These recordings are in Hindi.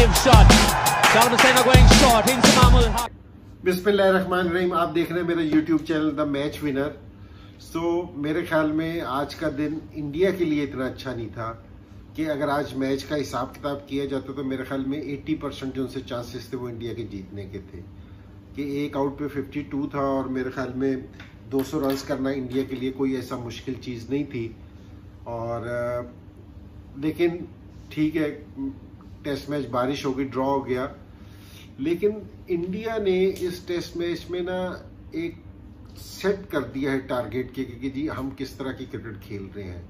Brave shot. Saddam Hussein going short into Mahmood Haq. बिस्मिल्लाहिर्रहमानिर्रहीम। आप देख रहे हैं मेरा YouTube channel the match winner. मेरे ख्याल में आज का दिन इंडिया के लिए इतना अच्छा नहीं था कि अगर आज मैच का हिसाब किताब किया जाता तो मेरे ख्याल में 80% जो उनसे चांसेस थे वो इंडिया के जीतने के थे। कि एक आउट पे 52 था और मेरे ख्याल में 200 रन करना इंडिया के लिए कोई ऐसा मुश्किल चीज़ नहीं थी। और लेकिन ठीक है, टेस्ट मैच बारिश हो गई, ड्रॉ हो गया, लेकिन इंडिया ने इस टेस्ट मैच में ना एक सेट कर दिया है टारगेट के कि जी हम किस तरह की क्रिकेट खेल रहे हैं।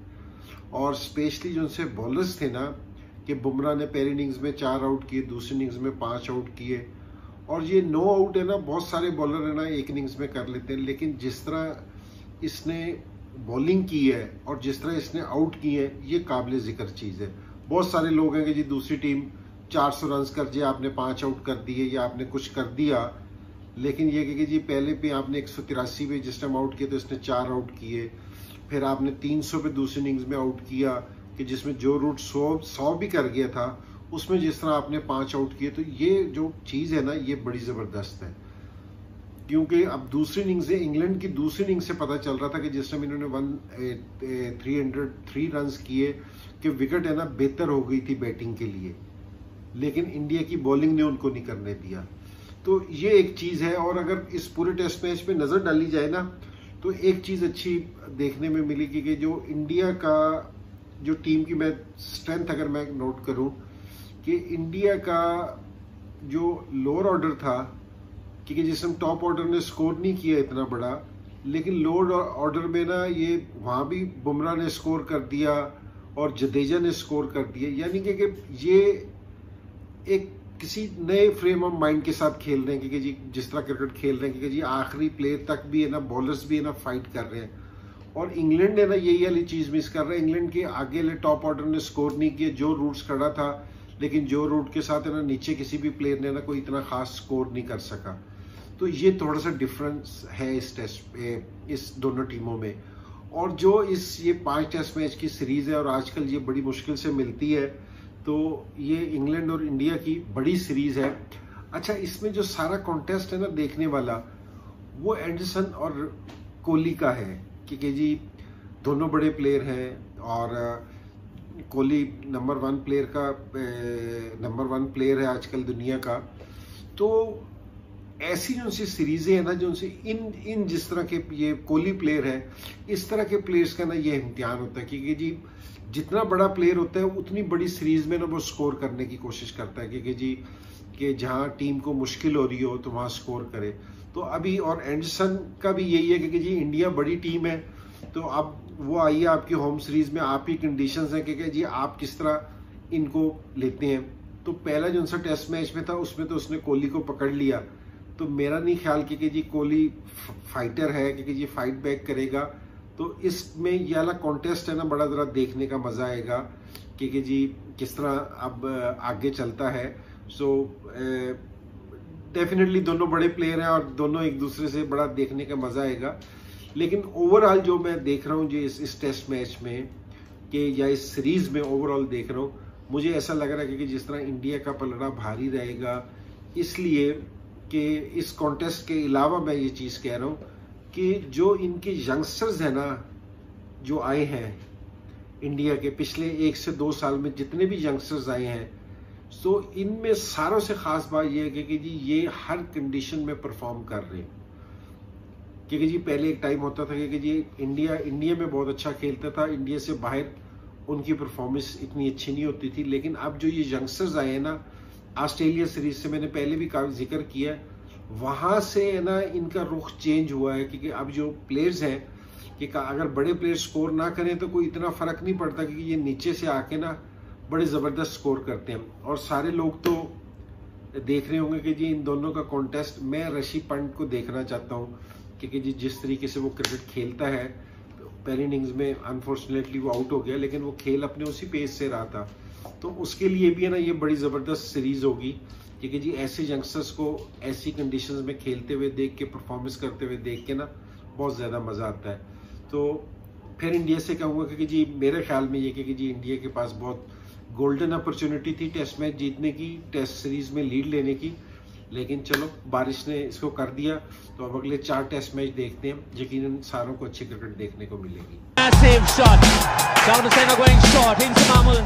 और स्पेशली जो उनसे बॉलर्स थे ना, कि बुमराह ने पहली इनिंग्स में 4 आउट किए, दूसरी इनिंग्स में 5 आउट किए, और ये 9 आउट है ना, बहुत सारे बॉलर है ना एक इनिंग्स में कर लेते हैं, लेकिन जिस तरह इसने बॉलिंग की है और जिस तरह इसने आउट की है, ये काबिल जिक्र चीज़ है। बहुत सारे लोग हैं कि जी दूसरी टीम 400 रन कर दिए, आपने 5 आउट कर दिए या आपने कुछ कर दिया, लेकिन ये कि जी पहले पे आपने 183 पे जिस टाइम आउट किया तो इसने 4 आउट किए, फिर आपने 300 पे दूसरी इनिंग्स में आउट किया कि जिसमें जो रूट 100 भी कर गया था, उसमें जिस तरह आपने 5 आउट किए, तो ये जो चीज़ है ना, ये बड़ी ज़बरदस्त है। क्योंकि अब दूसरी इनिंग्स से, इंग्लैंड की दूसरी इनिंग्स से पता चल रहा था कि जिस टाइम इन्होंने 303 रन किए कि विकेट है ना बेहतर हो गई थी बैटिंग के लिए, लेकिन इंडिया की बॉलिंग ने उनको नहीं करने दिया। तो ये एक चीज़ है। और अगर इस पूरे टेस्ट मैच में नज़र डाली जाए ना, तो एक चीज़ अच्छी देखने में मिली कि जो इंडिया का जो टीम की मैं स्ट्रेंथ अगर मैं नोट करूं, कि इंडिया का जो लोअर ऑर्डर था, क्योंकि जिसमें टॉप ऑर्डर ने स्कोर नहीं किया इतना बड़ा, लेकिन लोअर ऑर्डर में ना ये वहाँ भी बुमराह ने स्कोर कर दिया और जडेजा ने स्कोर कर दिया, यानी कि ये एक किसी नए फ्रेम ऑफ माइंड के साथ खेल रहे हैं कि जी जिस तरह क्रिकेट खेल रहे हैं कि जी आखिरी प्लेयर तक भी है ना, बॉलर्स भी है ना फाइट कर रहे हैं। और इंग्लैंड है ना यही वाली चीज़ मिस कर रहा है। इंग्लैंड के आगे ले टॉप ऑर्डर ने स्कोर नहीं किया, जो रूट्स खड़ा था, लेकिन जो रूट के साथ है ना नीचे किसी भी प्लेयर ने ना कोई इतना खास स्कोर नहीं कर सका। तो ये थोड़ा सा डिफरेंस है इस टेस्ट इस दोनों टीमों में। और जो ये 5 टेस्ट मैच की सीरीज है और आजकल ये बड़ी मुश्किल से मिलती है, तो ये इंग्लैंड और इंडिया की बड़ी सीरीज है। अच्छा, इसमें जो सारा कॉन्टेस्ट है ना देखने वाला, वो एंडरसन और कोहली का है, क्योंकि जी दोनों बड़े प्लेयर हैं और कोहली नंबर 1 प्लेयर है आजकल दुनिया का। तो ऐसी जो सी सीरीजें हैं ना, जो उनसे इन जिस तरह के ये कोहली प्लेयर है, इस तरह के प्लेयर्स का ना ये इम्तिहान होता है, क्योंकि जी जितना बड़ा प्लेयर होता है उतनी बड़ी सीरीज में ना वो स्कोर करने की कोशिश करता है, क्योंकि जी कि जहां टीम को मुश्किल हो रही हो तो वहां स्कोर करे। तो अभी और एंडरसन का भी यही है, क्योंकि जी इंडिया बड़ी टीम है, तो अब वो आई है आपकी होम सीरीज में, आप ही कंडीशंस हैं कि जी आप किस तरह इनको लेते हैं। तो पहला जो उनसा टेस्ट मैच में था उसमें तो उसने कोहली को पकड़ लिया, तो मेरा नहीं ख्याल कि जी कोहली फाइटर है कि जी फाइट बैक करेगा। तो इसमें ये वाला कॉन्टेस्ट है ना, बड़ा ज़रा देखने का मज़ा आएगा कि जी किस तरह अब आगे चलता है। डेफिनेटली दोनों बड़े प्लेयर हैं और दोनों एक दूसरे से बड़ा देखने का मज़ा आएगा। लेकिन ओवरऑल जो मैं देख रहा हूँ जी इस टेस्ट मैच में कि या इस सीरीज में ओवरऑल देख रहा हूँ, मुझे ऐसा लग रहा है कि जिस तरह इंडिया का पलड़ा भारी रहेगा, इसलिए कि इस कॉन्टेस्ट के अलावा मैं ये चीज़ कह रहा हूँ कि जो इनके यंगस्टर्स हैं ना, जो आए हैं इंडिया के पिछले 1 से 2 साल में जितने भी यंगस्टर्स आए हैं, तो इनमें सारों से खास बात यह है कि जी ये हर कंडीशन में परफॉर्म कर रहे हैं। क्योंकि जी पहले एक टाइम होता था कि जी इंडिया में बहुत अच्छा खेलता था, इंडिया से बाहर उनकी परफॉर्मेंस इतनी अच्छी नहीं होती थी। लेकिन अब जो ये यंगस्टर्स आए हैं ना, ऑस्ट्रेलिया सीरीज से मैंने पहले भी काफी जिक्र किया, वहां से है ना इनका रुख चेंज हुआ है, क्योंकि अब जो प्लेयर्स हैं कि अगर बड़े प्लेयर स्कोर ना करें तो कोई इतना फर्क नहीं पड़ता, क्योंकि ये नीचे से आके ना बड़े जबरदस्त स्कोर करते हैं। और सारे लोग तो देख रहे होंगे कि जी इन दोनों का कॉन्टेस्ट, मैं ऋषभ पंत को देखना चाहता हूँ, क्योंकि जी जिस तरीके से वो क्रिकेट खेलता है, पहली इनिंग्स में अनफॉर्चुनेटली वो आउट हो गया, लेकिन वो खेल अपने उसी पेस से रहा था। तो उसके लिए भी है ना ये बड़ी ज़बरदस्त सीरीज होगी, क्योंकि जी ऐसे यंगस्टर्स को ऐसी कंडीशंस में खेलते हुए देख के, परफॉर्मेंस करते हुए देख के ना बहुत ज़्यादा मज़ा आता है। तो फिर इंडिया से कहूँगा कि जी मेरे ख्याल में ये कि जी इंडिया के पास बहुत गोल्डन अपॉर्चुनिटी थी टेस्ट मैच जीतने की, टेस्ट सीरीज में लीड लेने की, लेकिन चलो बारिश ने इसको कर दिया। तो अब अगले 4 टेस्ट मैच देखते हैं, यकीनन सारों को अच्छी क्रिकेट देखने को मिलेगी। Massive shot. Salva Senna going short into Mahmood.